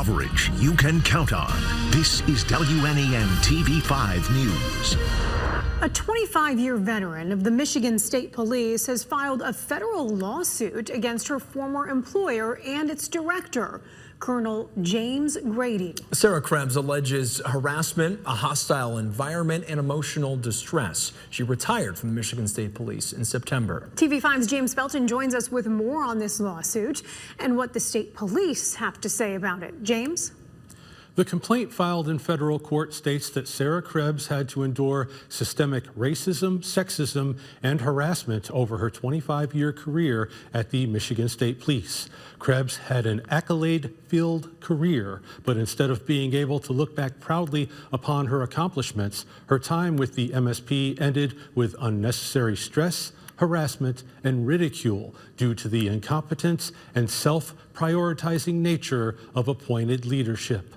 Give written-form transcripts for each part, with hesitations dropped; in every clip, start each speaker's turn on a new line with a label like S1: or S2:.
S1: Coverage you can count on. This is WNEN TV5 News.
S2: A 25-year veteran of the Michigan State Police has filed a federal lawsuit against her former employer and its director, Colonel James Grady.
S3: Sarah Krebs alleges harassment, a hostile environment, and emotional distress. She retired from the Michigan State Police in September.
S2: TV5's James Felton joins us with more on this lawsuit and what the state police have to say about it. James?
S4: The complaint filed in federal court states that Sarah Krebs had to endure systemic racism, sexism, and harassment over her 25-year career at the Michigan State Police. Krebs had an accolade-filled career, but instead of being able to look back proudly upon her accomplishments, her time with the MSP ended with unnecessary stress, harassment, and ridicule due to the incompetence and self-prioritizing nature of appointed leadership.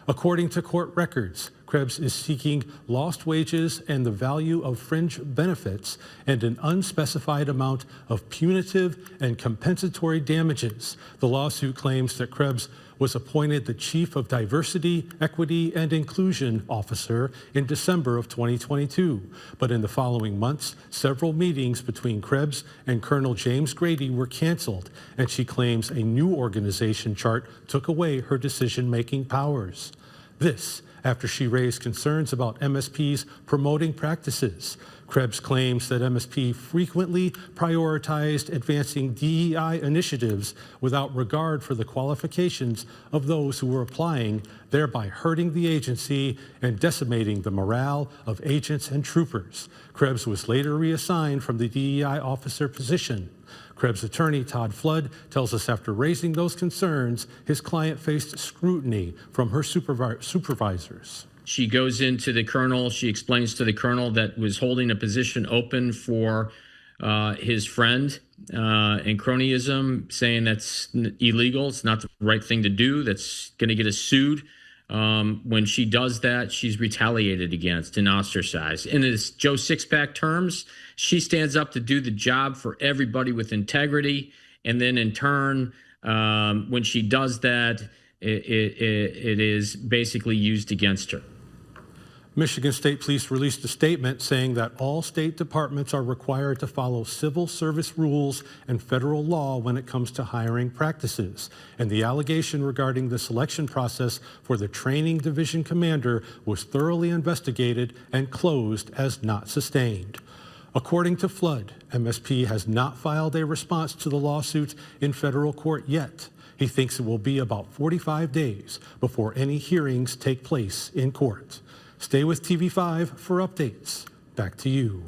S4: According to court records, Krebs is seeking lost wages and the value of fringe benefits and an unspecified amount of punitive and compensatory damages. The lawsuit claims that Krebs was appointed the Chief of Diversity, Equity, and Inclusion Officer in December of 2022. But in the following months, several meetings between Krebs and Colonel James Grady were canceled, and she claims a new organization chart took away her decision-making powers. This after she raised concerns about MSP's promoting practices. Krebs claims that MSP frequently prioritized advancing DEI initiatives without regard for the qualifications of those who were applying, thereby hurting the agency and decimating the morale of agents and troopers. Krebs was later reassigned from the DEI officer position. Krebs' attorney, Todd Flood, tells us after raising those concerns, his client faced scrutiny from her supervisors.
S5: She goes into the colonel. She explains to the colonel that was holding a position open for his friend and cronyism, saying that's illegal. It's not the right thing to do. That's going to get us sued. When she does that, she's retaliated against and ostracized. In this Joe Sixpack terms, she stands up to do the job for everybody with integrity. And then in turn, when she does that, it is basically used against her.
S4: Michigan State Police released a statement saying that all state departments are required to follow civil service rules and federal law when it comes to hiring practices. And the allegation regarding the selection process for the training division commander was thoroughly investigated and closed as not sustained. According to Flood, MSP has not filed a response to the lawsuit in federal court yet. He thinks it will be about 45 days before any hearings take place in court. Stay with TV5 for updates. Back to you.